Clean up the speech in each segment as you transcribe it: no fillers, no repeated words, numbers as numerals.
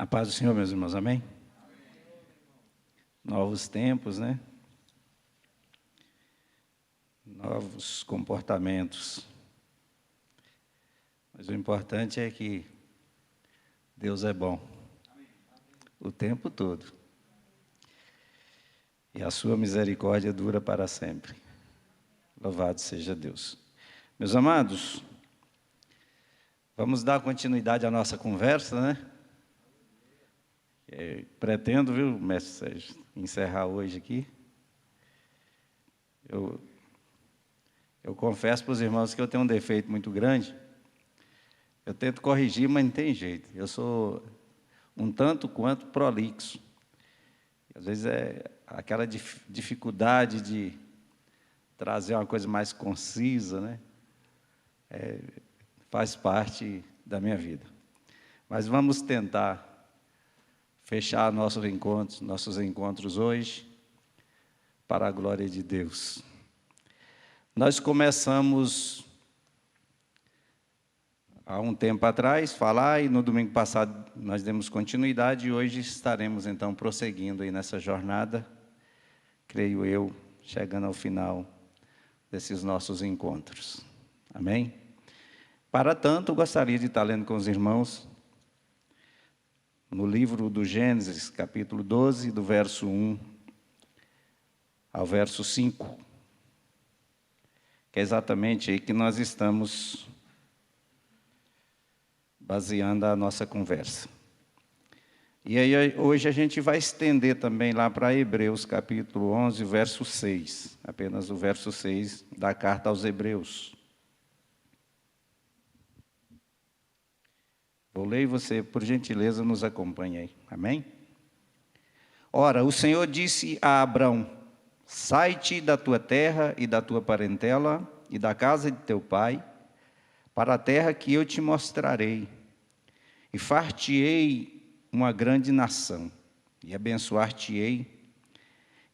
A paz do Senhor, meus irmãos, amém? Novos tempos, né? Novos comportamentos. Mas o importante é que Deus é bom o tempo todo. E a sua misericórdia dura para sempre. Louvado seja Deus. Meus amados, vamos dar continuidade à nossa conversa, né? Pretendo, viu, mestre Sérgio, encerrar hoje aqui. Eu confesso para os irmãos que eu tenho um defeito muito grande. Eu tento corrigir, mas não tem jeito. Eu sou um tanto quanto prolixo. Às vezes é aquela dificuldade de trazer uma coisa mais concisa, né? Faz parte da minha vida. Mas vamos tentar fechar nossos encontros hoje, para a glória de Deus. Nós começamos, há um tempo atrás, falar, e no domingo passado nós demos continuidade, e hoje estaremos, então, prosseguindo aí nessa jornada, creio eu, chegando ao final desses nossos encontros. Amém? Para tanto, eu gostaria de estar lendo com os irmãos, no livro do Gênesis, capítulo 12, do verso 1 ao verso 5, que é exatamente aí que nós estamos baseando a nossa conversa. E aí hoje a gente vai estender também lá para Hebreus, capítulo 11, verso 6, apenas o verso 6 da carta aos Hebreus. Vou ler e você, por gentileza, nos acompanhe aí. Amém? Ora, o Senhor disse a Abrão: sai-te da tua terra e da tua parentela e da casa de teu pai, para a terra que eu te mostrarei, e far-te-ei uma grande nação, e abençoar-te-ei,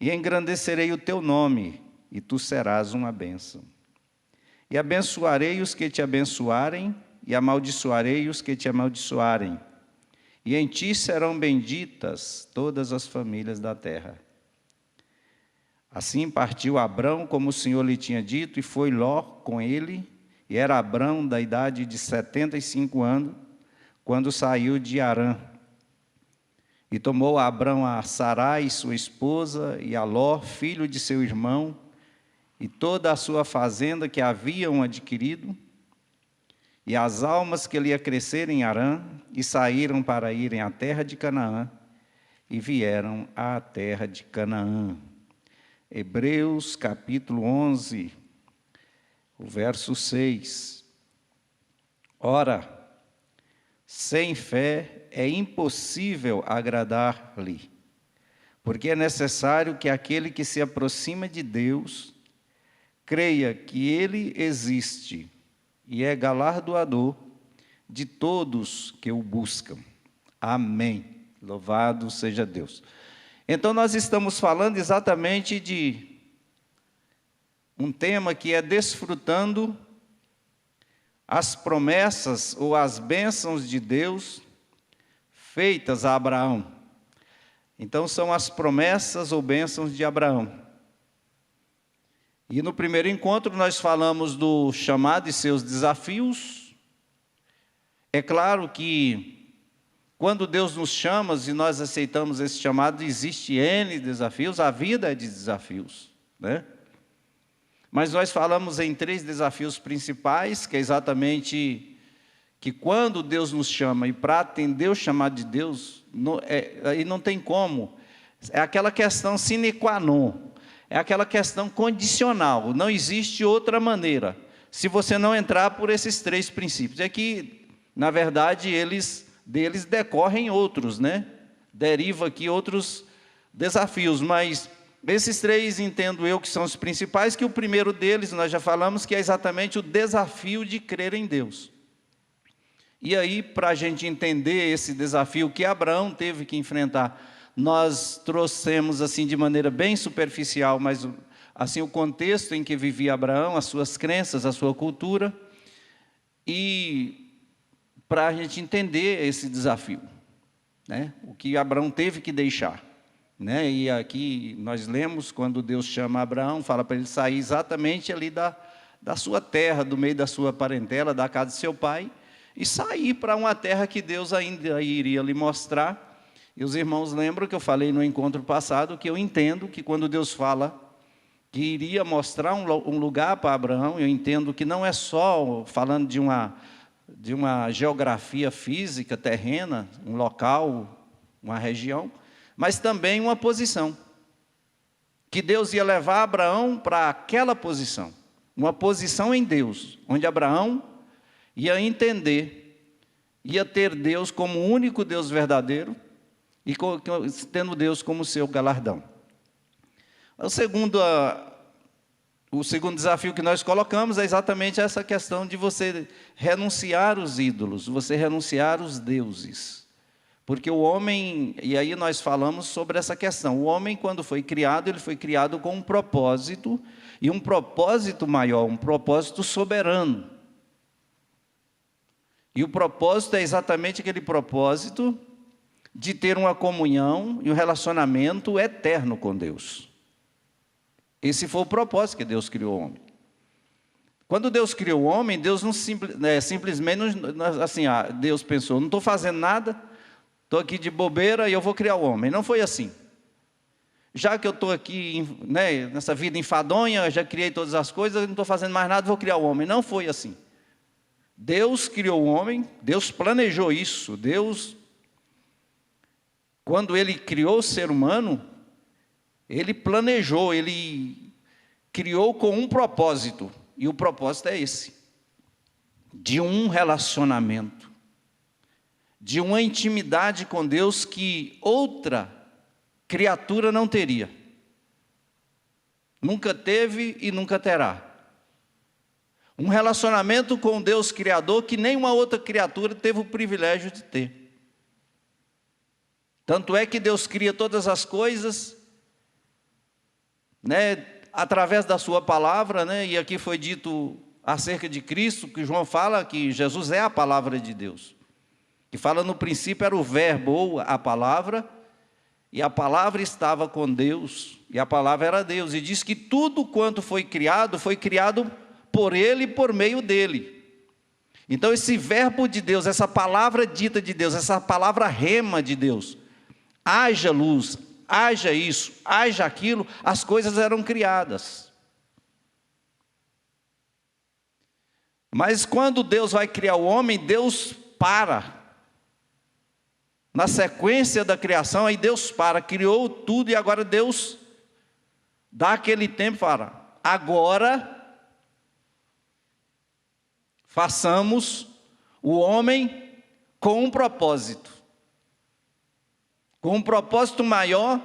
e engrandecerei o teu nome, e tu serás uma bênção. E abençoarei os que te abençoarem, e amaldiçoarei os que te amaldiçoarem, e em ti serão benditas todas as famílias da terra. Assim partiu Abrão, como o Senhor lhe tinha dito, e foi Ló com ele, e era Abrão da idade de 75 anos, quando saiu de Harã. E tomou Abrão a Sarai, sua esposa, e a Ló, filho de seu irmão, e toda a sua fazenda que haviam adquirido, e as almas que lhe acresceram em Harã, e saíram para irem à terra de Canaã, e vieram à terra de Canaã. Hebreus capítulo 11, o verso 6. Ora, sem fé é impossível agradar-lhe, porque é necessário que aquele que se aproxima de Deus creia que Ele existe e é galardoador de todos que o buscam. Amém. Louvado seja Deus. Então, nós estamos falando exatamente de um tema que é desfrutando as promessas ou as bênçãos de Deus feitas a Abraão. Então, são as promessas ou bênçãos de Abraão. E no primeiro encontro nós falamos do chamado e seus desafios. É claro que quando Deus nos chama e nós aceitamos esse chamado, existe N desafios, a vida é de desafios, né? Mas nós falamos em 3 desafios principais, que é exatamente que quando Deus nos chama, e para atender o chamado de Deus, aí não tem como, é aquela questão sine qua non, é aquela questão condicional, não existe outra maneira, se você não entrar por esses 3 princípios. É que, na verdade, deles decorrem outros, né? Deriva aqui outros desafios, mas esses 3 entendo eu que são os principais, que o primeiro deles, nós já falamos, que é exatamente o desafio de crer em Deus. E aí, para a gente entender esse desafio que Abraão teve que enfrentar, nós trouxemos assim de maneira bem superficial, mas assim o contexto em que vivia Abraão, as suas crenças, a sua cultura, e para a gente entender esse desafio. né? O que Abraão teve que deixar, né? E aqui nós lemos quando Deus chama Abraão, fala para ele sair exatamente ali da sua terra, do meio da sua parentela, da casa de seu pai, e sair para uma terra que Deus ainda iria lhe mostrar. E os irmãos lembram que eu falei no encontro passado, que eu entendo que quando Deus fala que iria mostrar um lugar para Abraão, eu entendo que não é só falando de uma geografia física, terrena, um local, uma região, mas também uma posição. Que Deus ia levar Abraão para aquela posição, uma posição em Deus, onde Abraão ia entender, ia ter Deus como o único Deus verdadeiro, e tendo Deus como seu galardão. O segundo desafio que nós colocamos é exatamente essa questão de você renunciar os ídolos, você renunciar os deuses. Porque o homem, e aí nós falamos sobre essa questão, o homem quando foi criado, ele foi criado com um propósito, e um propósito maior, um propósito soberano. E o propósito é exatamente aquele propósito de ter uma comunhão e um relacionamento eterno com Deus. Esse foi o propósito que Deus criou o homem. Quando Deus criou o homem, Deus não simplesmente, assim, Deus pensou, não estou fazendo nada, estou aqui de bobeira e eu vou criar o homem. Não foi assim. Já que eu estou aqui, né, nessa vida enfadonha, já criei todas as coisas, não estou fazendo mais nada, vou criar o homem. Não foi assim. Deus criou o homem, Deus planejou isso, Deus, quando Ele criou o ser humano, Ele planejou, Ele criou com um propósito, e o propósito é esse, de um relacionamento, de uma intimidade com Deus que outra criatura não teria, nunca teve e nunca terá. Um relacionamento com Deus Criador que nenhuma outra criatura teve o privilégio de ter. Tanto é que Deus cria todas as coisas, né, através da sua palavra, né, e aqui foi dito acerca de Cristo, que João fala que Jesus é a palavra de Deus. Que fala no princípio era o verbo ou a palavra, e a palavra estava com Deus, e a palavra era Deus. E diz que tudo quanto foi criado por Ele e por meio dEle. Então esse verbo de Deus, essa palavra dita de Deus, essa palavra rema de Deus, haja luz, haja isso, haja aquilo, as coisas eram criadas. Mas quando Deus vai criar o homem, Deus para. Na sequência da criação, aí Deus para, criou tudo e agora Deus dá aquele tempo para. Agora, façamos o homem com um propósito. Com um propósito maior,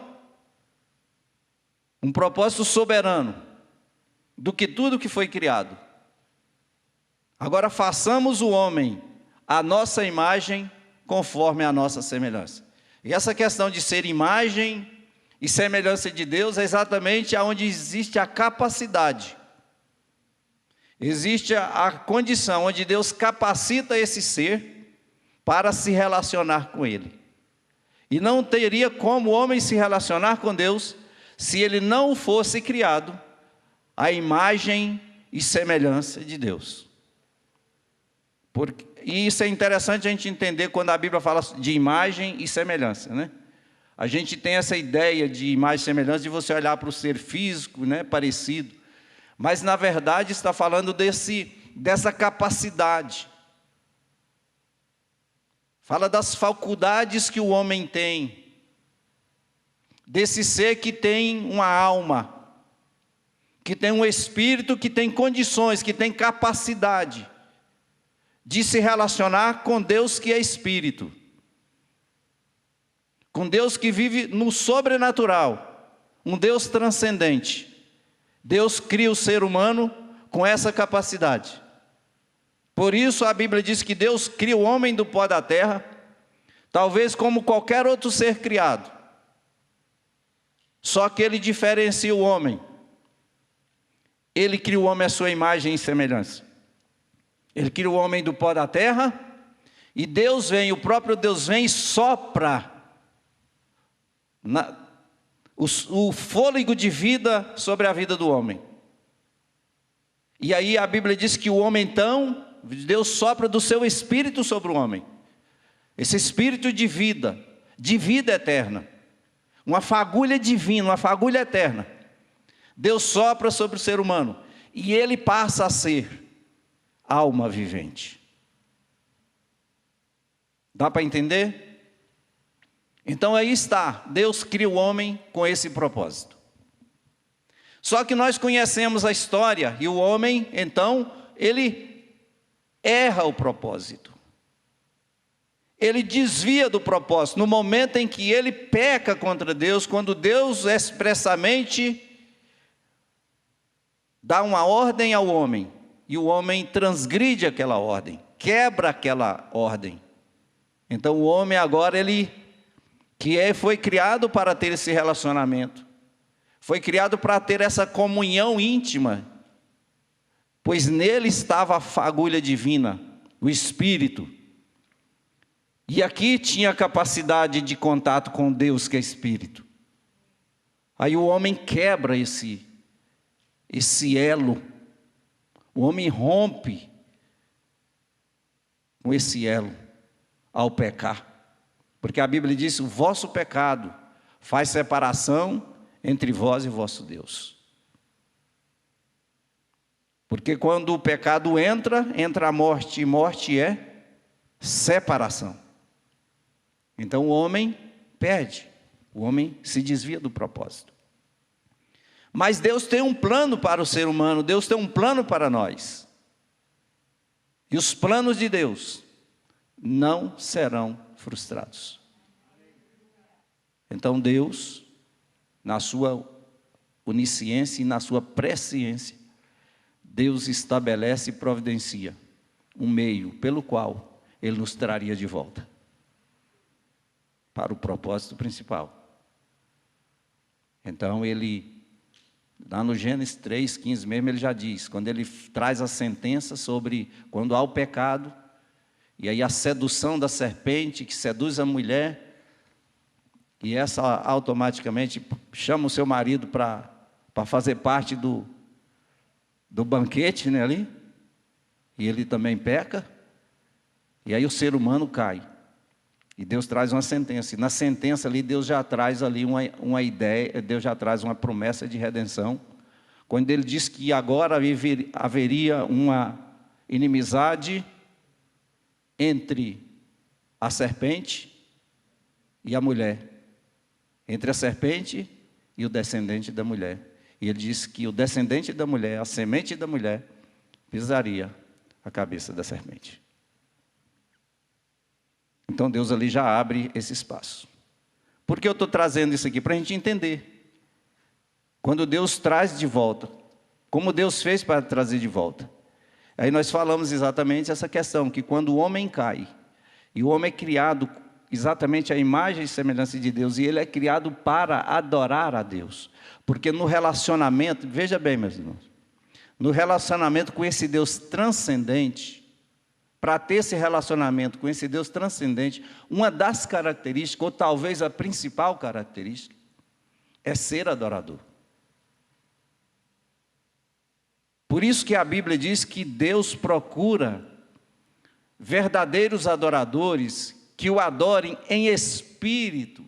um propósito soberano, do que tudo que foi criado. Agora façamos o homem à nossa imagem, conforme a nossa semelhança. E essa questão de ser imagem e semelhança de Deus é exatamente onde existe a capacidade. Existe a condição onde Deus capacita esse ser para se relacionar com Ele. E não teria como o homem se relacionar com Deus se ele não fosse criado à imagem e semelhança de Deus. E isso é interessante a gente entender quando a Bíblia fala de imagem e semelhança, né? A gente tem essa ideia de imagem e semelhança de você olhar para o ser físico, né, parecido. Mas na verdade está falando dessa capacidade. Fala das faculdades que o homem tem, desse ser que tem uma alma, que tem um espírito, que tem condições, que tem capacidade de se relacionar com Deus que é espírito, com Deus que vive no sobrenatural, um Deus transcendente. Deus cria o ser humano com essa capacidade. Por isso a Bíblia diz que Deus cria o homem do pó da terra, talvez como qualquer outro ser criado. Só que Ele diferencia o homem. Ele cria o homem à sua imagem e semelhança. Ele cria o homem do pó da terra, e Deus vem, o próprio Deus vem e sopra o fôlego de vida sobre a vida do homem. E aí a Bíblia diz que o homem então, Deus sopra do seu espírito sobre o homem. Esse espírito de vida eterna. Uma fagulha divina, uma fagulha eterna. Deus sopra sobre o ser humano. E ele passa a ser alma vivente. Dá para entender? Então aí está, Deus cria o homem com esse propósito. Só que nós conhecemos a história, e o homem, então, ele erra o propósito. Ele desvia do propósito, no momento em que ele peca contra Deus, quando Deus expressamente dá uma ordem ao homem, e o homem transgride aquela ordem, quebra aquela ordem. Então o homem agora, foi criado para ter esse relacionamento, foi criado para ter essa comunhão íntima, pois nele estava a fagulha divina, o Espírito, e aqui tinha a capacidade de contato com Deus, que é Espírito. Aí o homem quebra esse elo, o homem rompe com esse elo ao pecar, porque a Bíblia diz: o vosso pecado faz separação entre vós e vosso Deus. Porque quando o pecado entra a morte, e morte é separação. Então o homem perde, o homem se desvia do propósito. Mas Deus tem um plano para o ser humano, Deus tem um plano para nós. E os planos de Deus não serão frustrados. Então Deus, na sua onisciência e na sua presciência, Deus estabelece e providencia um meio pelo qual Ele nos traria de volta para o propósito principal. Então Ele, lá no Gênesis 3:15 mesmo, Ele já diz, quando Ele traz a sentença sobre quando há o pecado, e aí a sedução da serpente que seduz a mulher, e essa automaticamente chama o seu marido para fazer parte do banquete, né, ali, e ele também peca, e aí o ser humano cai, e Deus traz uma sentença, e na sentença ali Deus já traz ali uma ideia, Deus já traz uma promessa de redenção, quando Ele diz que agora haveria uma inimizade entre a serpente e a mulher, entre a serpente e o descendente da mulher. E Ele disse que o descendente da mulher, a semente da mulher, pisaria a cabeça da serpente. Então Deus ali já abre esse espaço. Por que eu estou trazendo isso aqui? Para a gente entender. Quando Deus traz de volta, como Deus fez para trazer de volta. Aí nós falamos exatamente essa questão, que quando o homem cai, e o homem é criado exatamente à imagem e semelhança de Deus, e ele é criado para adorar a Deus. Porque no relacionamento, veja bem, meus irmãos, no relacionamento com esse Deus transcendente, para ter esse relacionamento com esse Deus transcendente, uma das características, ou talvez a principal característica, é ser adorador. Por isso que a Bíblia diz que Deus procura verdadeiros adoradores que o adorem em espírito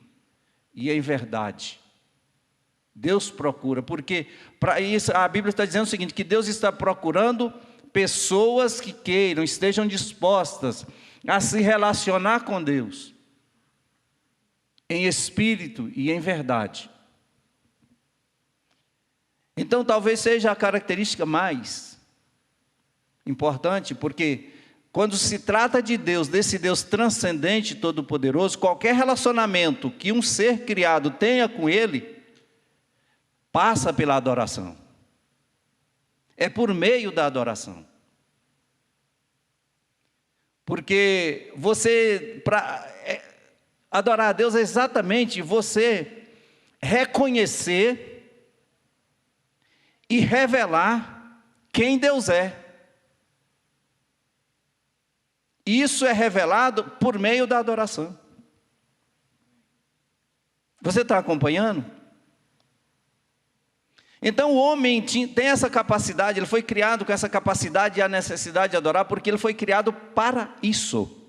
e em verdade. Deus procura, porque para isso a Bíblia está dizendo o seguinte, que Deus está procurando pessoas que queiram, estejam dispostas a se relacionar com Deus em espírito e em verdade. Então talvez seja a característica mais importante, porque quando se trata de Deus, desse Deus transcendente, todo-poderoso, qualquer relacionamento que um ser criado tenha com Ele, passa pela adoração. É por meio da adoração. Porque para adorar a Deus é exatamente você reconhecer e revelar quem Deus é. Isso é revelado por meio da adoração. Você está acompanhando? Então o homem tem essa capacidade, ele foi criado com essa capacidade e a necessidade de adorar, porque ele foi criado para isso.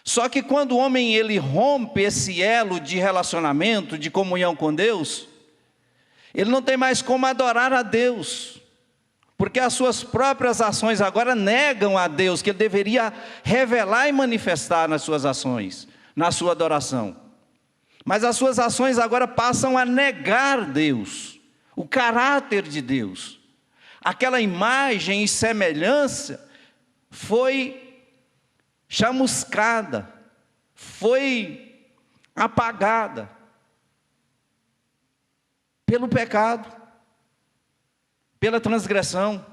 Só que quando o homem ele rompe esse elo de relacionamento, de comunhão com Deus, ele não tem mais como adorar a Deus, porque as suas próprias ações agora negam a Deus, que ele deveria revelar e manifestar nas suas ações, na sua adoração. Mas as suas ações agora passam a negar Deus, o caráter de Deus. Aquela imagem e semelhança foi chamuscada, foi apagada pelo pecado, pela transgressão.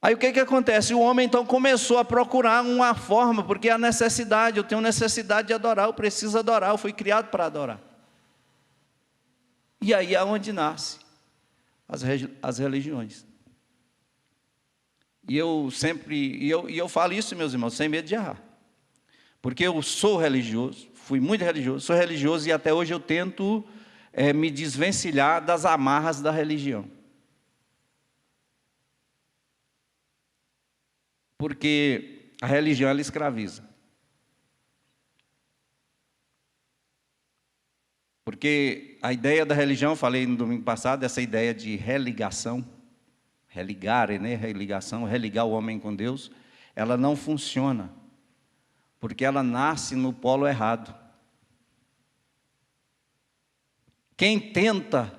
Aí o que acontece? O homem então começou a procurar uma forma, porque a necessidade, eu tenho necessidade de adorar, eu preciso adorar, eu fui criado para adorar. E aí é onde nasce as religiões. E eu falo isso, meus irmãos, sem medo de errar. Porque eu sou religioso, fui muito religioso, sou religioso e até hoje eu tento me desvencilhar das amarras da religião. Porque a religião, ela escraviza. Porque a ideia da religião, eu falei no domingo passado, essa ideia de religação, religare, né? Religação, religar o homem com Deus, ela não funciona, porque ela nasce no polo errado. Quem tenta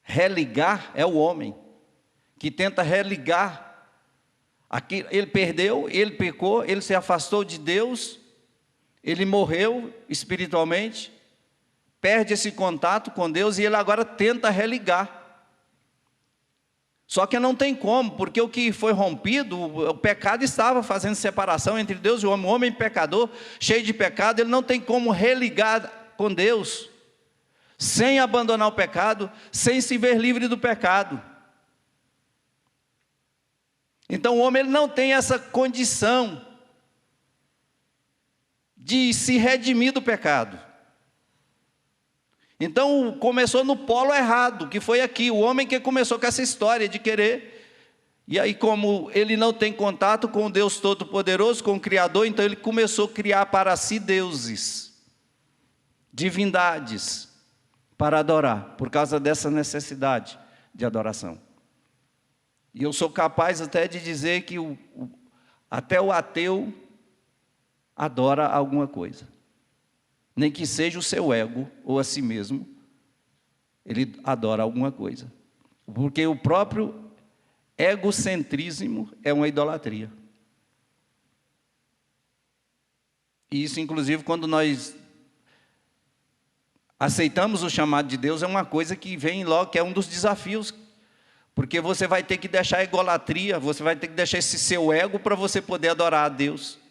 religar é o homem, que tenta religar. Aqui, ele perdeu, ele pecou, ele se afastou de Deus, ele morreu espiritualmente, perde esse contato com Deus e ele agora tenta religar. Só que não tem como, porque o que foi rompido, o pecado estava fazendo separação entre Deus e o homem. O homem pecador, cheio de pecado, ele não tem como religar com Deus, sem abandonar o pecado, sem se ver livre do pecado. Então o homem ele não tem essa condição de se redimir do pecado. Então começou no polo errado, que foi aqui, o homem que começou com essa história de querer. E aí, como ele não tem contato com o Deus Todo-Poderoso, com o Criador, então ele começou a criar para si deuses, divindades, para adorar, por causa dessa necessidade de adoração. E eu sou capaz até de dizer que até o ateu adora alguma coisa. Nem que seja o seu ego ou a si mesmo, ele adora alguma coisa. Porque o próprio egocentrismo é uma idolatria. E isso, inclusive, quando nós aceitamos o chamado de Deus, é uma coisa que vem logo, que é um dos desafios. Porque você vai ter que deixar a idolatria, você vai ter que deixar esse seu ego para você poder adorar a Deus.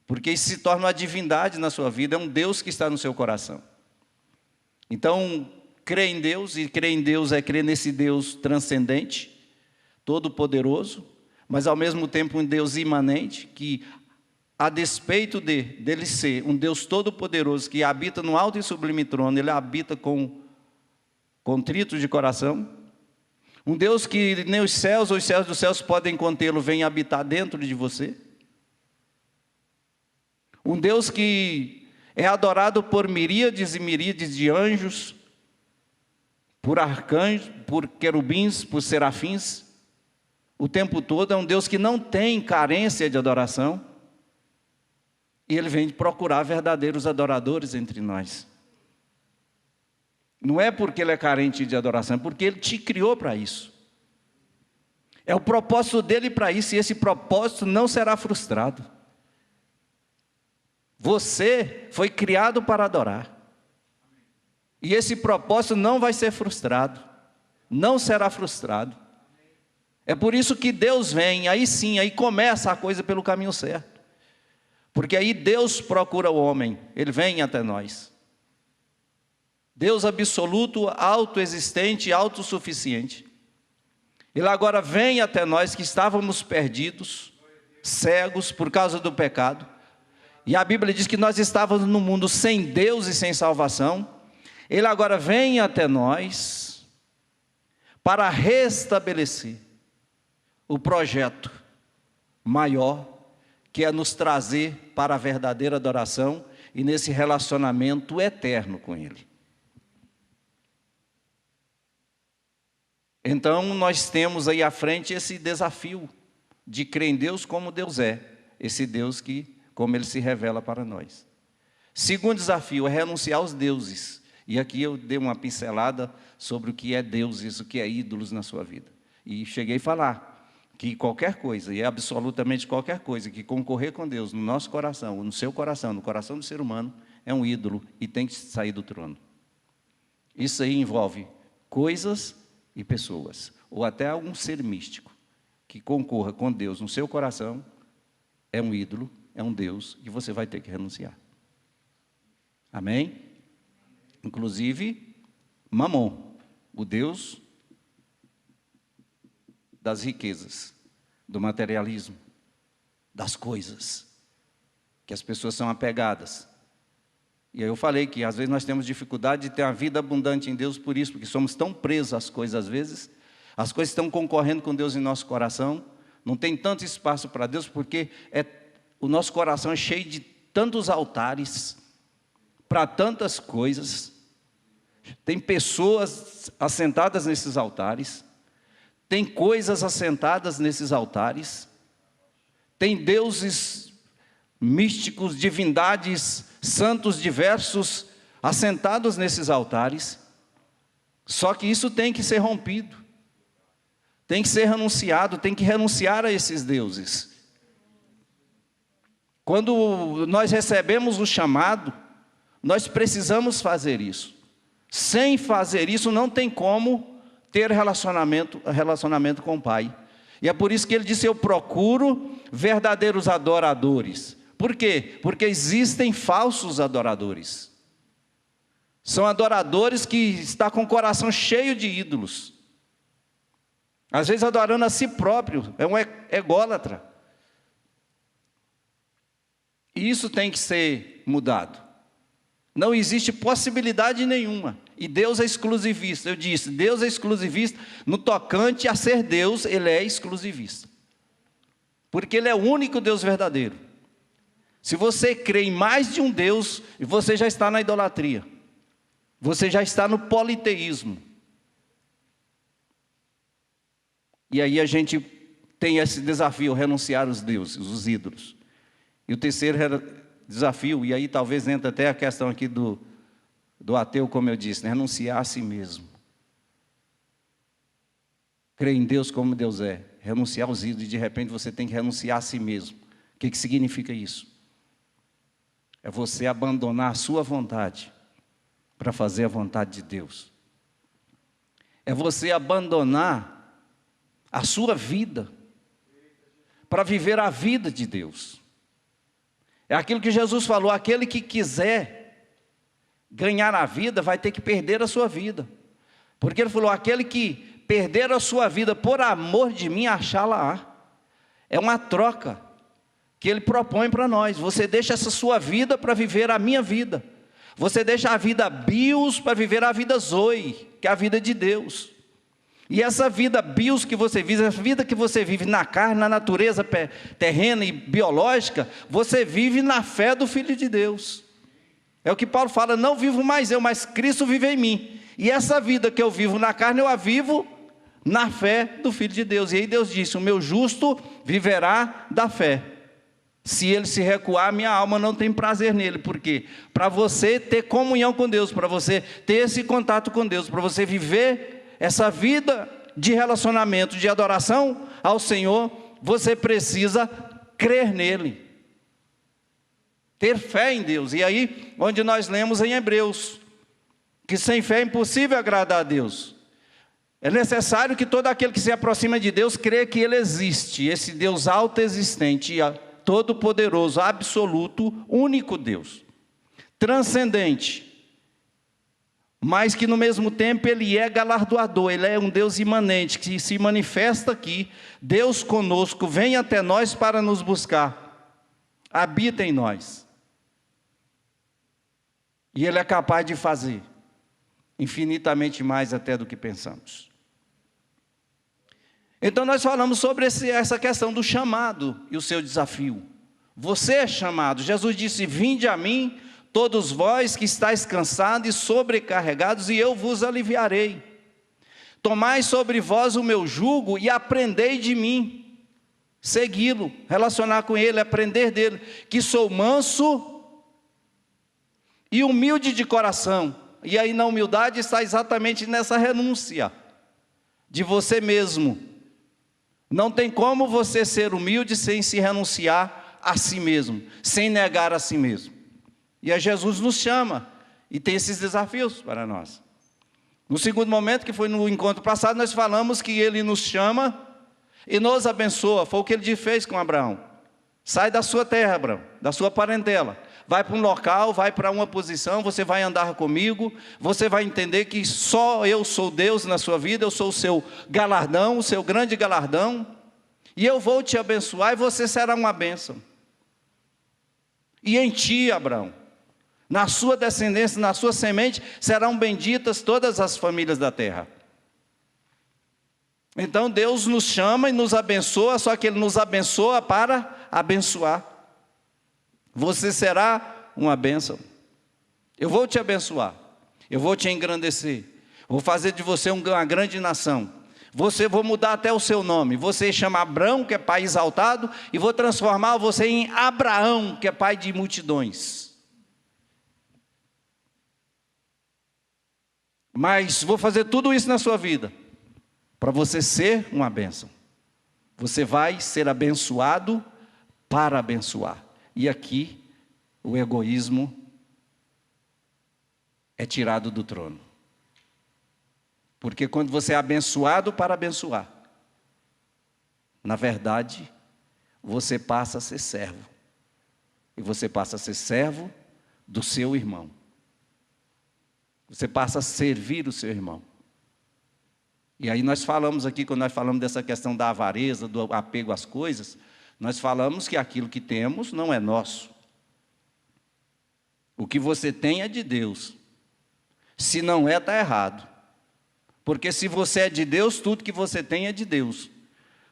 Porque isso se torna uma divindade na sua vida, é um Deus que está no seu coração. Então, crer em Deus, e crer em Deus é crer nesse Deus transcendente, todo-poderoso, mas ao mesmo tempo um Deus imanente, que a despeito dele ser um Deus todo-poderoso, que habita no alto e sublime trono, ele habita com contrito de coração. Um Deus que nem os céus ou os céus dos céus podem contê-lo, vem habitar dentro de você. Um Deus que é adorado por miríades e miríades de anjos, por arcanjos, por querubins, por serafins, o tempo todo. É um Deus que não tem carência de adoração. E Ele vem procurar verdadeiros adoradores entre nós. Não é porque Ele é carente de adoração, é porque Ele te criou para isso. É o propósito dEle para isso, e esse propósito não será frustrado. Você foi criado para adorar. E esse propósito não vai ser frustrado. Não será frustrado. É por isso que Deus vem, aí sim, aí começa a coisa pelo caminho certo. Porque aí Deus procura o homem, Ele vem até nós. Deus absoluto, autoexistente, autossuficiente. Ele agora vem até nós que estávamos perdidos, cegos por causa do pecado. e a Bíblia diz que nós estávamos no mundo sem Deus e sem salvação, Ele agora vem até nós para restabelecer o projeto maior, que é nos trazer para a verdadeira adoração e nesse relacionamento eterno com Ele. Então nós temos aí à frente esse desafio de crer em Deus como Deus é, esse Deus que, como Ele se revela para nós. Segundo desafio é renunciar aos deuses, e aqui eu dei uma pincelada sobre o que é deuses, o que é ídolos na sua vida, e cheguei a falar que qualquer coisa, e absolutamente qualquer coisa que concorrer com Deus no nosso coração, no seu coração, no coração do ser humano, é um ídolo e tem que sair do trono. Isso aí envolve coisas e pessoas, ou até algum ser místico que concorra com Deus no seu coração, é um ídolo, é um Deus, e você vai ter que renunciar. Amém? Inclusive, Mamon, o Deus das riquezas, do materialismo, das coisas, que as pessoas são apegadas. E aí eu falei que às vezes nós temos dificuldade de ter uma vida abundante em Deus por isso, porque somos tão presos às coisas às vezes, as coisas estão concorrendo com Deus em nosso coração, não tem tanto espaço para Deus, porque o nosso coração é cheio de tantos altares, para tantas coisas, tem pessoas assentadas nesses altares, tem coisas assentadas nesses altares, tem deuses místicos, divindades, santos diversos, assentados nesses altares. Só que isso tem que ser rompido, tem que ser renunciado, tem que renunciar a esses deuses. Quando nós recebemos o chamado, nós precisamos fazer isso. Sem fazer isso, não tem como ter relacionamento com o Pai. E é por isso que ele disse, eu procuro verdadeiros adoradores. Por quê? Porque existem falsos adoradores. São adoradores que estão com o coração cheio de ídolos. Às vezes adorando a si próprio, é um ególatra. E isso tem que ser mudado. Não existe possibilidade nenhuma. E Deus é exclusivista. Eu disse, Deus é exclusivista. No tocante a ser Deus, Ele é exclusivista. Porque Ele é o único Deus verdadeiro. Se você crê em mais de um Deus, você já está na idolatria. Você já está no politeísmo. E aí a gente tem esse desafio, renunciar aos deuses, os ídolos. E o terceiro desafio, e aí talvez entre até a questão aqui do ateu, como eu disse, né? Renunciar a si mesmo. Crer em Deus como Deus é. Renunciar aos ídolos, e de repente você tem que renunciar a si mesmo. O que significa isso? É você abandonar a sua vontade para fazer a vontade de Deus. É você abandonar a sua vida para viver a vida de Deus. É aquilo que Jesus falou, aquele que quiser ganhar a vida vai ter que perder a sua vida. Porque Ele falou, aquele que perder a sua vida por amor de mim, achá-la-á. É uma troca que Ele propõe para nós. Você deixa essa sua vida para viver a minha vida. Você deixa a vida bios para viver a vida zoe, que é a vida de Deus. E essa vida bios que você vive, essa vida que você vive na carne, na natureza terrena e biológica, você vive na fé do Filho de Deus. É o que Paulo fala, não vivo mais eu, mas Cristo vive em mim. E essa vida que eu vivo na carne, eu a vivo na fé do Filho de Deus. E aí Deus disse, o meu justo viverá da fé. Se ele se recuar, minha alma não tem prazer nele. Por quê? Para você ter comunhão com Deus, para você ter esse contato com Deus, para você viver essa vida de relacionamento, de adoração ao Senhor, você precisa crer nele. Ter fé em Deus. E aí, onde nós lemos em Hebreus, que sem fé é impossível agradar a Deus. É necessário que todo aquele que se aproxima de Deus crê que Ele existe, esse Deus autoexistente, todo-poderoso, absoluto, único Deus, transcendente, mas que no mesmo tempo Ele é galardoador, Ele é um Deus imanente, que se manifesta aqui, Deus conosco, vem até nós para nos buscar, habita em nós. E Ele é capaz de fazer infinitamente mais até do que pensamos. Então nós falamos sobre essa questão do chamado e o seu desafio. Você é chamado. Jesus disse: vinde a mim, todos vós que estáis cansados e sobrecarregados, e eu vos aliviarei. Tomai sobre vós o meu jugo e aprendei de mim. Segui-lo, relacionar com Ele, aprender dele, que sou manso e humilde de coração. E aí na humildade está exatamente nessa renúncia de você mesmo. Não tem como você ser humilde sem se renunciar a si mesmo, sem negar a si mesmo. E aí Jesus nos chama e tem esses desafios para nós. No segundo momento, que foi no encontro passado, nós falamos que Ele nos chama e nos abençoa. Foi o que Ele fez com Abraão. Sai da sua terra, Abraão, da sua parentela. Vai para um local, vai para uma posição, você vai andar comigo, você vai entender que só eu sou Deus na sua vida, eu sou o seu galardão, o seu grande galardão, e eu vou te abençoar e você será uma bênção. E em ti, Abraão, na sua descendência, na sua semente, serão benditas todas as famílias da terra. Então Deus nos chama e nos abençoa, só que Ele nos abençoa para abençoar. Você será uma bênção. Eu vou te abençoar. Eu vou te engrandecer. Vou fazer de você uma grande nação. Vou mudar até o seu nome. Você chama Abrão, que é pai exaltado, e vou transformar você em Abraão, que é pai de multidões. Mas vou fazer tudo isso na sua vida, para você ser uma bênção. Você vai ser abençoado para abençoar. E aqui, o egoísmo é tirado do trono. Porque quando você é abençoado para abençoar, na verdade, você passa a ser servo. E você passa a ser servo do seu irmão. Você passa a servir o seu irmão. E aí nós falamos aqui, quando nós falamos dessa questão da avareza, do apego às coisas, nós falamos que aquilo que temos não é nosso. O que você tem é de Deus. Se não é, está errado. Porque se você é de Deus, tudo que você tem é de Deus.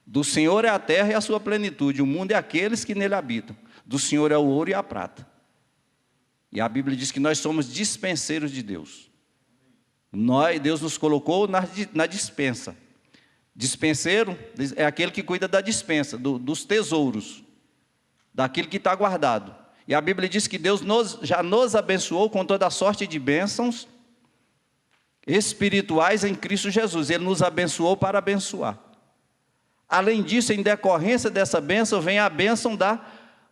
Do Senhor é a terra e a sua plenitude. O mundo é aqueles que nele habitam. Do Senhor é o ouro e a prata. E a Bíblia diz que nós somos dispenseiros de Deus. Deus nos colocou na dispensa. Dispenseiro é aquele que cuida da dispensa, dos tesouros, daquilo que está guardado. E a Bíblia diz que Deus já nos abençoou com toda a sorte de bênçãos espirituais em Cristo Jesus. Ele nos abençoou para abençoar. Além disso, em decorrência dessa bênção, vem a bênção da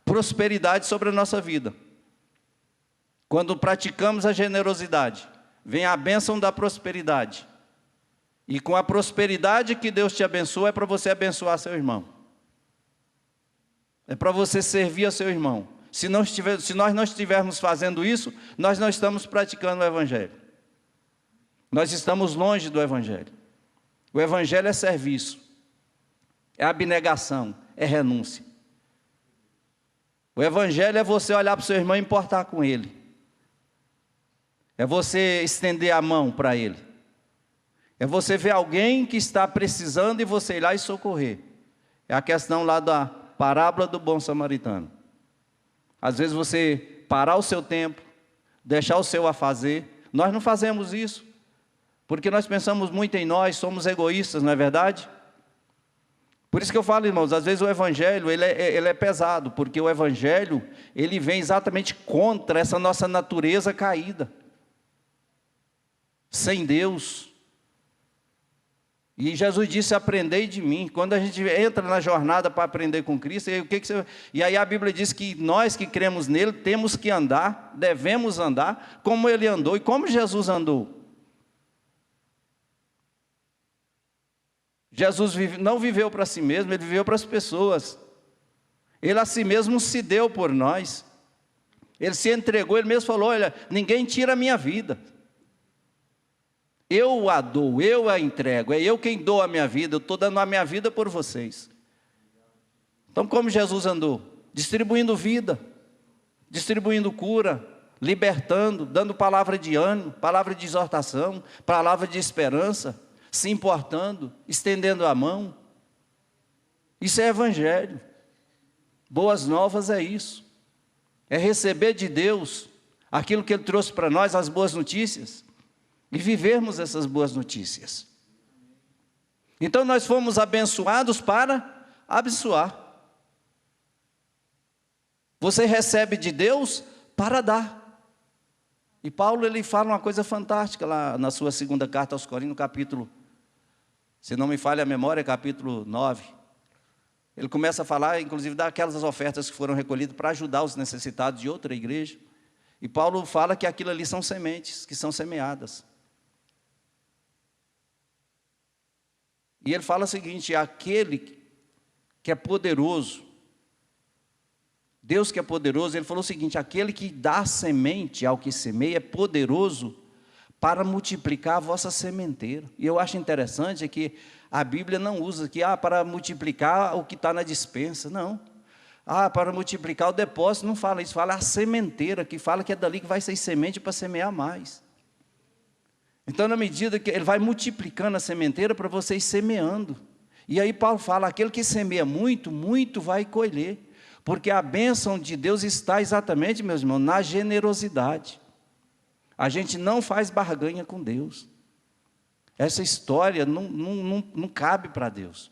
prosperidade sobre a nossa vida. Quando praticamos a generosidade, vem a bênção da prosperidade. E com a prosperidade que Deus te abençoa, é para você abençoar seu irmão. É para você servir a seu irmão. Se nós não estivermos fazendo isso, nós não estamos praticando o Evangelho. Nós estamos longe do Evangelho. O Evangelho é serviço, é abnegação, é renúncia. O Evangelho é você olhar para o seu irmão e importar com ele. É você estender a mão para ele. É você ver alguém que está precisando e você ir lá e socorrer. É a questão lá da parábola do bom samaritano. Às vezes você parar o seu tempo, deixar o seu a fazer. Nós não fazemos isso, porque nós pensamos muito em nós, somos egoístas, não é verdade? Por isso que eu falo, irmãos, às vezes o Evangelho ele é pesado, porque o Evangelho ele vem exatamente contra essa nossa natureza caída. Sem Deus. E Jesus disse: aprendei de mim. Quando a gente entra na jornada para aprender com Cristo, e aí a Bíblia diz que nós que cremos nele, temos que andar, devemos andar, como ele andou e como Jesus andou. Jesus não viveu para si mesmo, ele viveu para as pessoas. Ele a si mesmo se deu por nós. Ele se entregou, ele mesmo falou: olha, ninguém tira a minha vida. Eu a dou, eu a entrego, é eu quem dou a minha vida, eu estou dando a minha vida por vocês. Então como Jesus andou? Distribuindo vida, distribuindo cura, libertando, dando palavra de ânimo, palavra de exortação, palavra de esperança, se importando, estendendo a mão. Isso é evangelho. Boas novas é isso. É receber de Deus aquilo que Ele trouxe para nós, as boas notícias, e vivermos essas boas notícias. Então nós fomos abençoados para abençoar. Você recebe de Deus para dar. E Paulo, ele fala uma coisa fantástica lá na sua segunda carta aos Coríntios, capítulo, se não me falha a memória, capítulo 9. Ele começa a falar, inclusive, daquelas ofertas que foram recolhidas para ajudar os necessitados de outra igreja. E Paulo fala que aquilo ali são sementes, que são semeadas. E ele fala o seguinte: aquele que é poderoso, Deus que é poderoso, ele falou o seguinte: aquele que dá semente ao que semeia é poderoso para multiplicar a vossa sementeira. E eu acho interessante que a Bíblia não usa aqui, para multiplicar o que está na despensa, não. Para multiplicar o depósito, não fala isso, fala a sementeira, que fala que é dali que vai ser semente para semear mais. Então, na medida que ele vai multiplicando a sementeira para você ir semeando. E aí Paulo fala, aquele que semeia muito, muito vai colher. Porque a bênção de Deus está exatamente, meus irmãos, na generosidade. A gente não faz barganha com Deus. Essa história não cabe para Deus.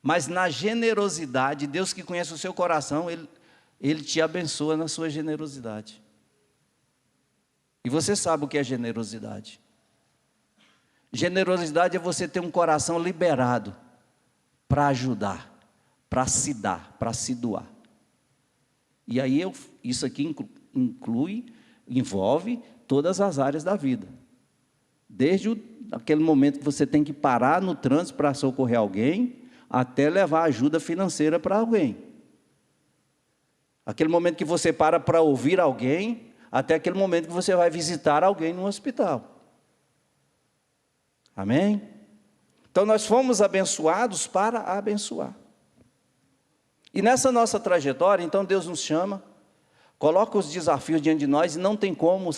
Mas na generosidade, Deus que conhece o seu coração, Ele te abençoa na sua generosidade. E você sabe o que é generosidade. Generosidade é você ter um coração liberado para ajudar, para se dar, para se doar. E aí isso aqui envolve todas as áreas da vida. Desde aquele momento que você tem que parar no trânsito para socorrer alguém, até levar ajuda financeira para alguém. Aquele momento que você para ouvir alguém, até aquele momento que você vai visitar alguém no hospital. Amém? Então nós fomos abençoados para abençoar. E nessa nossa trajetória, então Deus nos chama, coloca os desafios diante de nós e não tem como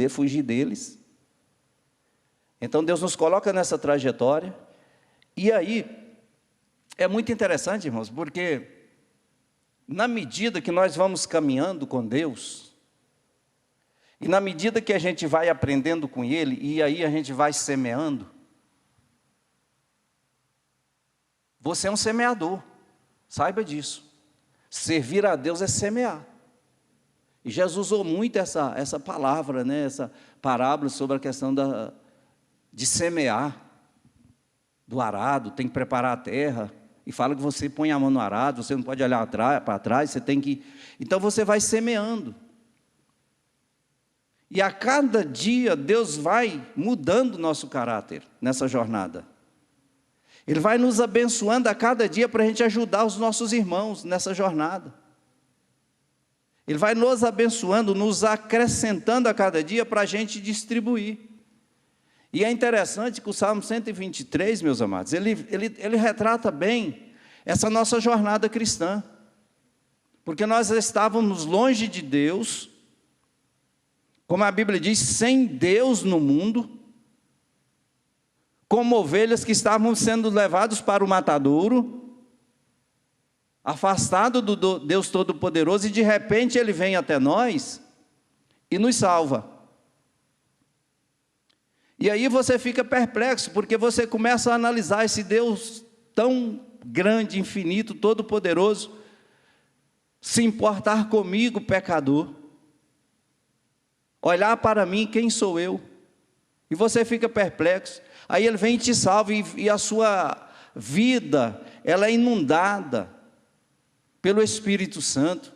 fugir deles. Então Deus nos coloca nessa trajetória. E aí, é muito interessante, irmãos, porque na medida que nós vamos caminhando com Deus, e na medida que a gente vai aprendendo com Ele, e aí a gente vai semeando, você é um semeador, saiba disso. Servir a Deus é semear. E Jesus usou muito essa palavra, né, essa parábola sobre a questão de semear, do arado, tem que preparar a terra, e fala que você põe a mão no arado, você não pode olhar para trás, você tem que... Então você vai semeando. E a cada dia Deus vai mudando o nosso caráter nessa jornada. Ele vai nos abençoando a cada dia para a gente ajudar os nossos irmãos nessa jornada. Ele vai nos abençoando, nos acrescentando a cada dia para a gente distribuir. E é interessante que o Salmo 123, meus amados, ele retrata bem essa nossa jornada cristã. Porque nós estávamos longe de Deus, como a Bíblia diz, sem Deus no mundo, como ovelhas que estavam sendo levados para o matadouro, afastado do Deus Todo-Poderoso, e de repente Ele vem até nós e nos salva. E aí você fica perplexo, porque você começa a analisar esse Deus tão grande, infinito, todo-poderoso, se importar comigo, pecador, olhar para mim, quem sou eu? E você fica perplexo. Aí Ele vem e te salva, e a sua vida, ela é inundada pelo Espírito Santo.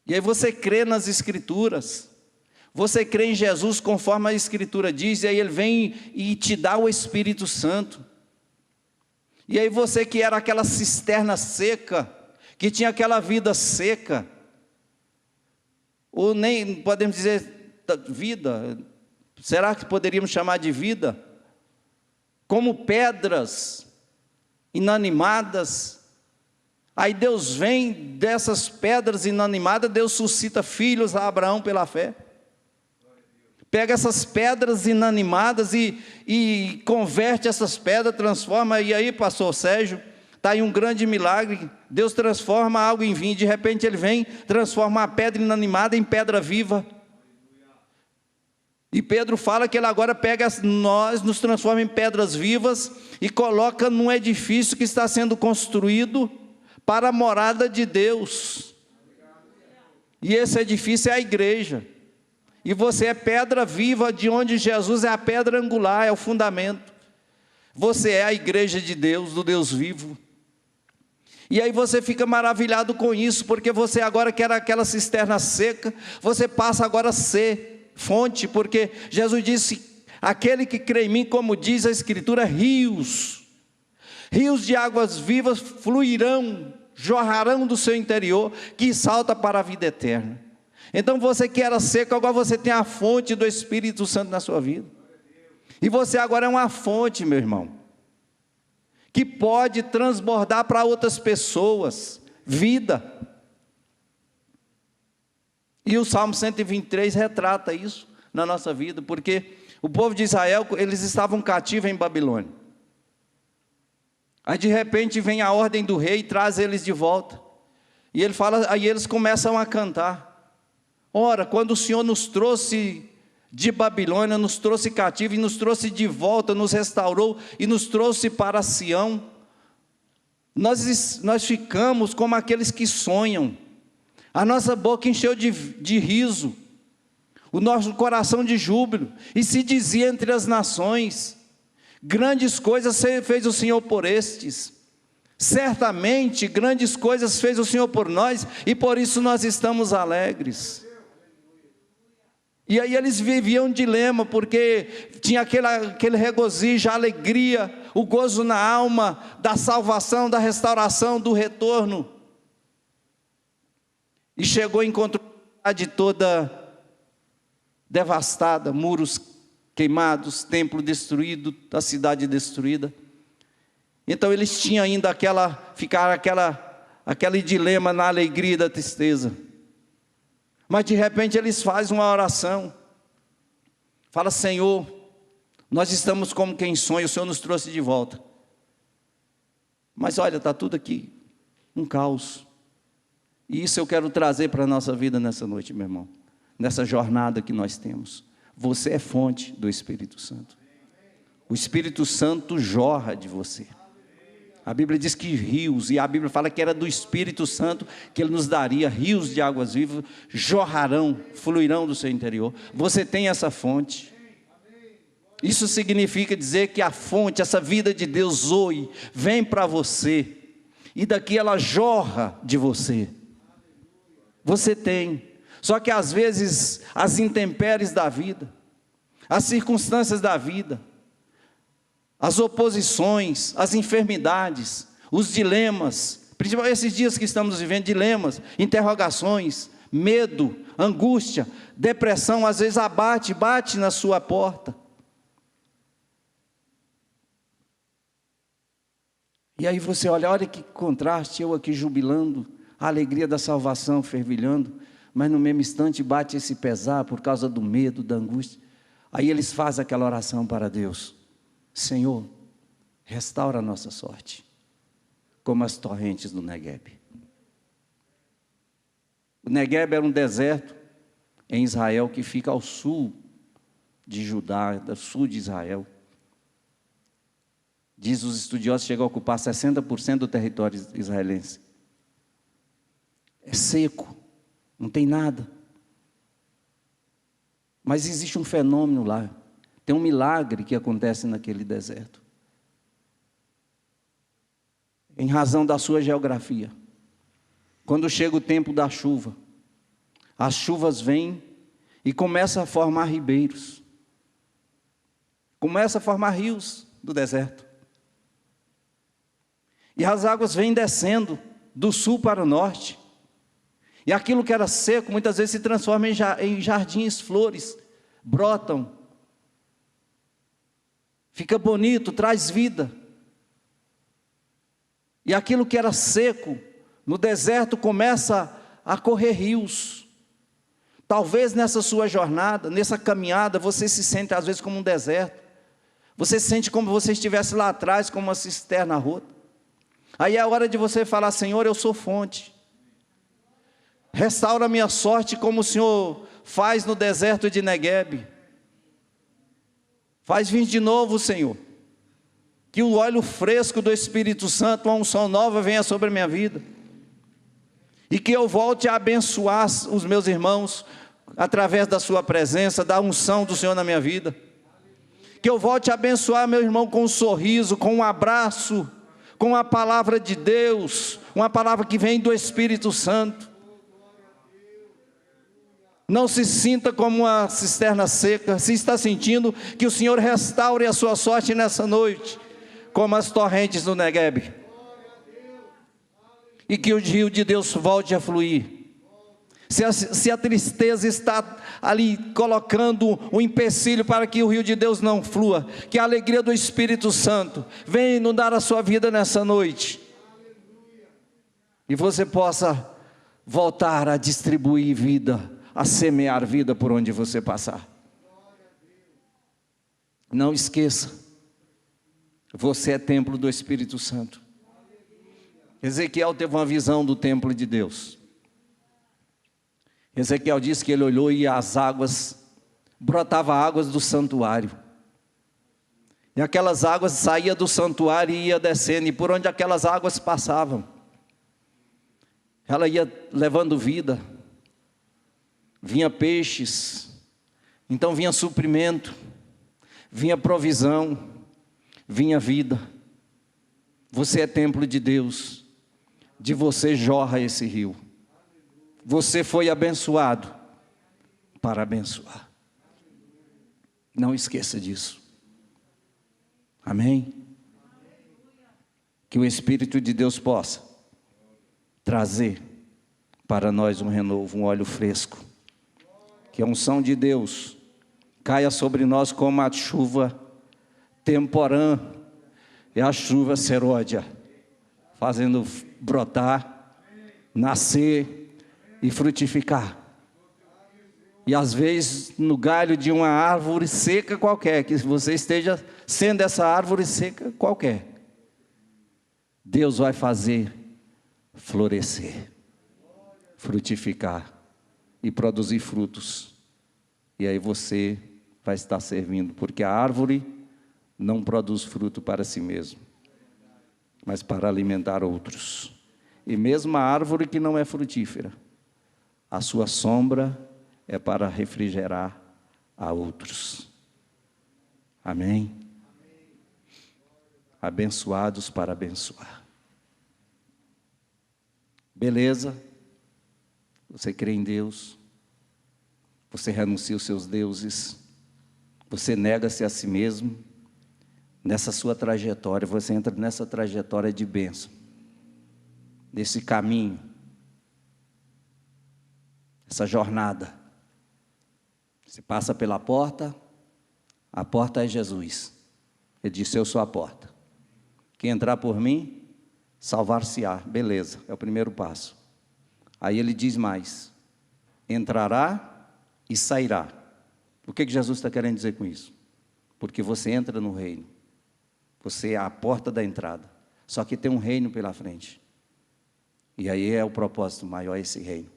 E aí você crê nas Escrituras, você crê em Jesus conforme a Escritura diz, e aí Ele vem e te dá o Espírito Santo. E aí você que era aquela cisterna seca, que tinha aquela vida seca, ou nem podemos dizer vida, será que poderíamos chamar de vida? Como pedras inanimadas, Aí Deus vem dessas pedras inanimadas, Deus suscita filhos a Abraão pela fé. Pega essas pedras inanimadas e converte essas pedras, transforma. E aí, pastor Sérgio, está aí um grande milagre. Deus transforma algo em vinho. De repente ele vem, transforma a pedra inanimada em pedra viva. E Pedro fala que ele agora pega nós, nos transforma em pedras vivas e coloca num edifício que está sendo construído para a morada de Deus. E esse edifício é a igreja. E você é pedra viva, de onde Jesus é a pedra angular, é o fundamento. Você é a igreja de Deus, do Deus vivo. E aí você fica maravilhado com isso, porque você agora que era aquela cisterna seca, você passa agora a ser fonte, porque Jesus disse: aquele que crê em mim, como diz a Escritura, rios de águas vivas fluirão, jorrarão do seu interior, que salta para a vida eterna. Então você que era seco, agora você tem a fonte do Espírito Santo na sua vida. E você agora é uma fonte, meu irmão, que pode transbordar para outras pessoas vida. E o Salmo 123 retrata isso na nossa vida, porque o povo de Israel, eles estavam cativos em Babilônia. Aí de repente vem a ordem do rei e traz eles de volta. E ele fala, aí eles começam a cantar. Ora, quando o Senhor nos trouxe de Babilônia, nos trouxe cativo e nos trouxe de volta, nos restaurou e nos trouxe para Sião, nós ficamos como aqueles que sonham. A nossa boca encheu de riso, o nosso coração de júbilo, e se dizia entre as nações: grandes coisas fez o Senhor por estes. Certamente grandes coisas fez o Senhor por nós, e por isso nós estamos alegres. E aí eles viviam um dilema, porque tinha aquele regozijo, a alegria, o gozo na alma, da salvação, da restauração, do retorno. E chegou e encontrou a cidade toda devastada, muros queimados, templo destruído, a cidade destruída. Então eles tinham ainda aquele dilema na alegria e da tristeza. Mas de repente eles fazem uma oração. Fala: Senhor, nós estamos como quem sonha, o Senhor nos trouxe de volta. Mas olha, está tudo aqui, um caos. E isso eu quero trazer para a nossa vida nessa noite, meu irmão. Nessa jornada que nós temos. Você é fonte do Espírito Santo. O Espírito Santo jorra de você. A Bíblia diz que rios, e a Bíblia fala que era do Espírito Santo que Ele nos daria, rios de águas vivas, jorrarão, fluirão do seu interior. Você tem essa fonte. Isso significa dizer que a fonte, essa vida de Deus Zoe, vem para você, e daqui ela jorra de você. Você tem. Só que às vezes as intempéries da vida, as circunstâncias da vida, as oposições, as enfermidades, os dilemas, principalmente esses dias que estamos vivendo, dilemas, interrogações, medo, angústia, depressão, às vezes bate na sua porta. E aí você olha que contraste, eu aqui jubilando, a alegria da salvação fervilhando, mas no mesmo instante bate esse pesar por causa do medo, da angústia. Aí eles fazem aquela oração para Deus: Senhor, restaura a nossa sorte, como as torrentes do Negueb. O Negueb era um deserto em Israel que fica ao sul de Judá, ao sul de Israel. Diz os estudiosos, chega a ocupar 60% do território israelense. É seco, não tem nada. Mas existe um fenômeno lá. Tem um milagre que acontece naquele deserto. Em razão da sua geografia. Quando chega o tempo da chuva, as chuvas vêm e começam a formar ribeiros. Começa a formar rios do deserto. E as águas vêm descendo do sul para o norte. E aquilo que era seco, muitas vezes se transforma em jardins, flores, brotam. Fica bonito, traz vida. E aquilo que era seco, No deserto começa a correr rios. Talvez nessa sua jornada, nessa caminhada, você se sente às vezes como um deserto. Você se sente como se você estivesse lá atrás, como uma cisterna rota. Aí é a hora de você falar: Senhor, eu sou fonte. Restaura a minha sorte como o Senhor faz no deserto de Neguebe. Faz vir de novo, Senhor. Que o óleo fresco do Espírito Santo, uma unção nova venha sobre a minha vida. E que eu volte a abençoar os meus irmãos através da sua presença, da unção do Senhor na minha vida. Que eu volte a abençoar meu irmão com um sorriso, com um abraço, com a palavra de Deus, uma palavra que vem do Espírito Santo. Não se sinta como uma cisterna seca. Se está sentindo, que o Senhor restaure a sua sorte nessa noite, como as torrentes do Neguebe. E que o rio de Deus volte a fluir. Se a tristeza está ali colocando um empecilho para que o rio de Deus não flua, que a alegria do Espírito Santo venha inundar a sua vida nessa noite. E você possa voltar a distribuir vida, a semear vida por onde você passar. Não esqueça, você é templo do Espírito Santo. Ezequiel teve uma visão do templo de Deus. Ezequiel disse que ele olhou e as águas, brotava águas do santuário. E aquelas águas saíam do santuário e ia descendo, e por onde aquelas águas passavam, ela ia levando vida. Vinha peixes, então vinha suprimento, vinha provisão, vinha vida. Você é templo de Deus, de você jorra esse rio. Você foi abençoado para abençoar. Não esqueça disso. Amém? Que o Espírito de Deus possa trazer para nós um renovo, um óleo fresco. Que a unção de Deus caia sobre nós como a chuva temporã e a chuva seródia, fazendo brotar, nascer e frutificar. E às vezes no galho de uma árvore seca qualquer, que você esteja sendo essa árvore seca qualquer, Deus vai fazer florescer, frutificar e produzir frutos. E aí você vai estar servindo, porque a árvore não produz fruto para si mesmo, mas para alimentar outros. E mesmo a árvore que não é frutífera, a sua sombra é para refrigerar a outros. Amém? Abençoados para abençoar. Beleza? Você crê em Deus? Você renuncia os seus deuses? Você nega-se a si mesmo? Nessa sua trajetória, você entra nessa trajetória de bênção, nesse caminho, essa jornada. Você passa pela porta, a porta é Jesus. Ele disse: eu sou a porta. Quem entrar por mim, salvar-se-á. Beleza, é o primeiro passo. Aí ele diz mais: entrará e sairá. O que Jesus está querendo dizer com isso? Porque você entra no reino. Você é a porta da entrada. Só que tem um reino pela frente. E aí é o propósito maior, esse reino.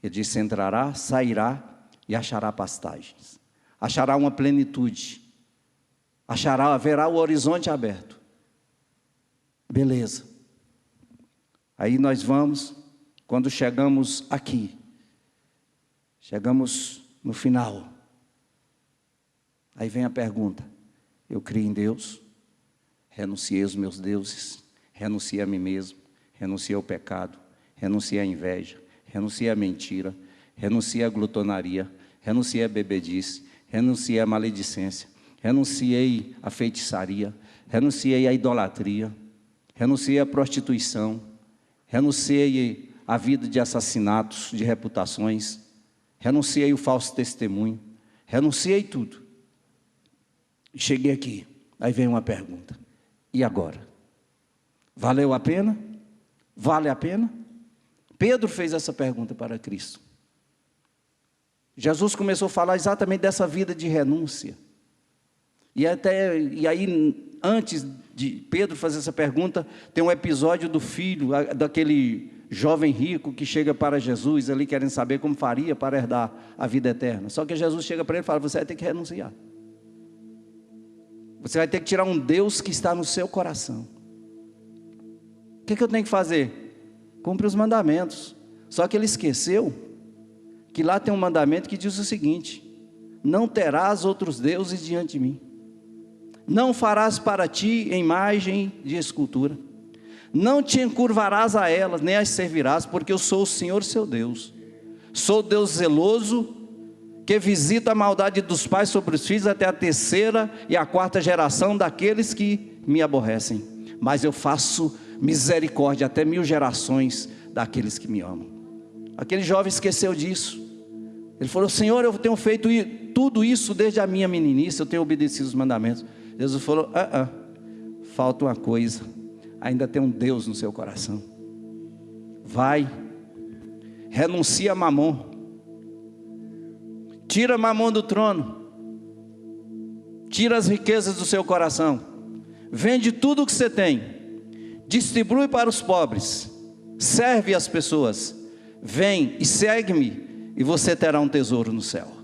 Ele disse: entrará, sairá e achará pastagens. Achará uma plenitude. Haverá o horizonte aberto. Beleza. Aí nós vamos, quando chegamos aqui, chegamos no final. Aí vem a pergunta: eu creio em Deus, renunciei aos meus deuses, renunciei a mim mesmo, renunciei ao pecado, renunciei à inveja, renunciei à mentira, renunciei à glutonaria, renunciei à bebedice, renunciei à maledicência, renunciei à feitiçaria, renunciei à idolatria, renunciei à prostituição, renunciei à vida de assassinatos, de reputações, renunciei ao falso testemunho, renunciei tudo. Cheguei aqui, aí vem uma pergunta: e agora? Valeu a pena? Vale a pena? Pedro fez essa pergunta para Cristo. Jesus começou a falar exatamente dessa vida de renúncia. E aí, antes de Pedro fazer essa pergunta, tem um episódio do filho, daquele jovem rico que chega para Jesus ali querendo saber como faria para herdar a vida eterna. Só que Jesus chega para ele e fala: você vai ter que renunciar. Você vai ter que tirar um Deus que está no seu coração. O que eu tenho que fazer? Cumpre os mandamentos. Só que ele esqueceu que lá tem um mandamento que diz o seguinte: não terás outros deuses diante de mim. Não farás para ti imagem de escultura. Não te encurvarás a elas, nem as servirás, porque eu sou o Senhor seu Deus. Sou Deus zeloso, que visita a maldade dos pais sobre os filhos até a 3ª e a 4ª geração daqueles que me aborrecem. Mas eu faço misericórdia até 1000 gerações daqueles que me amam. Aquele jovem esqueceu disso. Ele falou: Senhor, eu tenho feito tudo isso desde a minha meninice, eu tenho obedecido os mandamentos. Jesus falou: falta uma coisa, ainda tem um Deus no seu coração. Vai, renuncia a Mamon, tira Mamon do trono, tira as riquezas do seu coração, vende tudo o que você tem, distribui para os pobres, serve as pessoas, vem e segue-me, e você terá um tesouro no céu.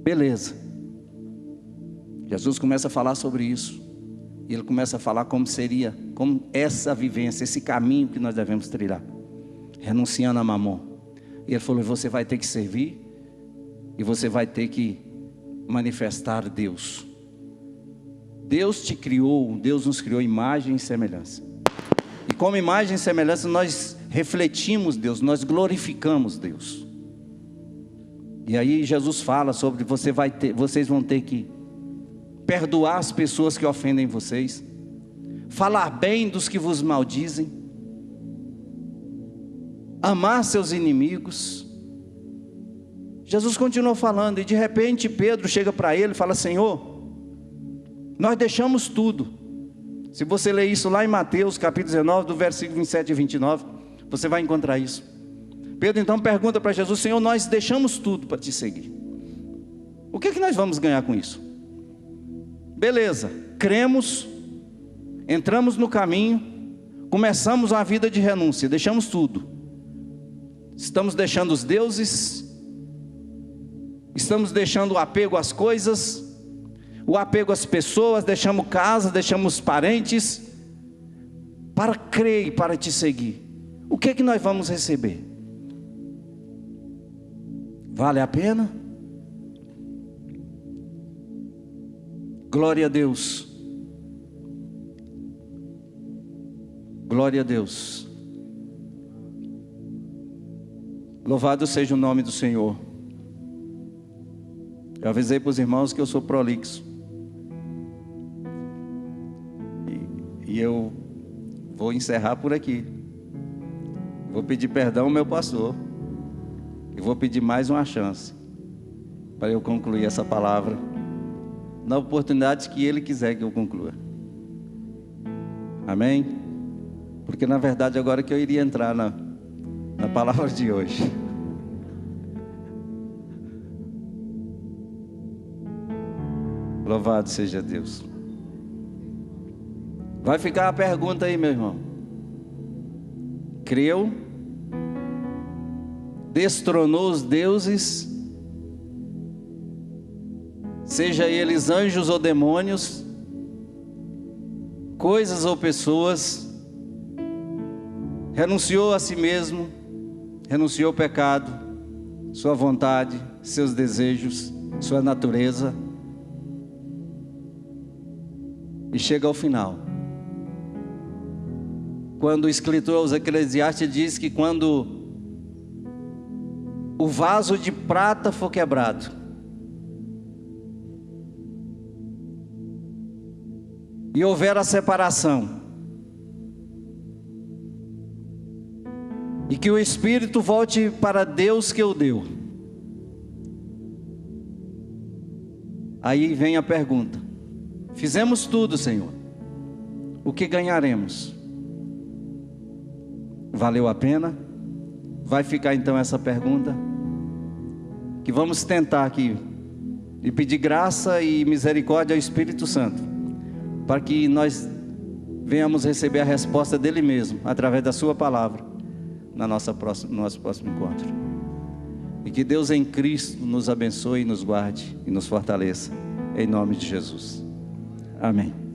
Beleza. Jesus começa a falar sobre isso. E ele começa a falar como seria, como essa vivência, esse caminho que nós devemos trilhar, renunciando a Mamon. E ele falou: você vai ter que servir, e você vai ter que manifestar Deus. Deus te criou, Deus nos criou imagem e semelhança. E como imagem e semelhança nós refletimos Deus, nós glorificamos Deus. E aí Jesus fala sobre vocês vão ter que perdoar as pessoas que ofendem vocês, falar bem dos que vos maldizem, amar seus inimigos. Jesus continuou falando, e de repente Pedro chega para ele e fala: Senhor, nós deixamos tudo. Se você ler isso lá em Mateus capítulo 19, do versículo 27 e 29, você vai encontrar isso. Pedro então pergunta para Jesus: Senhor, nós deixamos tudo para te seguir. O que nós vamos ganhar com isso? Beleza, cremos, entramos no caminho, começamos uma vida de renúncia, deixamos tudo. Estamos deixando os deuses, estamos deixando o apego às coisas, o apego às pessoas, deixamos casa, deixamos parentes, para crer e para te seguir. O que nós vamos receber? Vale a pena? Glória a Deus. Glória a Deus. Louvado seja o nome do Senhor. Eu avisei para os irmãos que eu sou prolixo. E eu vou encerrar por aqui. Vou pedir perdão ao meu pastor. E vou pedir mais uma chance para eu concluir essa palavra na oportunidade que Ele quiser que eu conclua. Amém? Porque na verdade agora que eu iria entrar na palavra de hoje. Louvado seja Deus. Vai ficar a pergunta aí, meu irmão. Creu, destronou os deuses, seja eles anjos ou demônios, coisas ou pessoas, renunciou a si mesmo, renunciou ao pecado, sua vontade, seus desejos, sua natureza, e chega ao final. Quando o escritor aos Eclesiastes diz que quando o vaso de prata for quebrado, e houver a separação, e que o Espírito volte para Deus que o deu, aí vem a pergunta: fizemos tudo, Senhor, o que ganharemos? Valeu a pena? Vai ficar então essa pergunta, que vamos tentar aqui, e pedir graça e misericórdia ao Espírito Santo, para que nós venhamos receber a resposta dele mesmo, através da sua palavra, no nosso próximo encontro. E que Deus em Cristo nos abençoe, nos guarde e nos fortaleça, em nome de Jesus. Amém.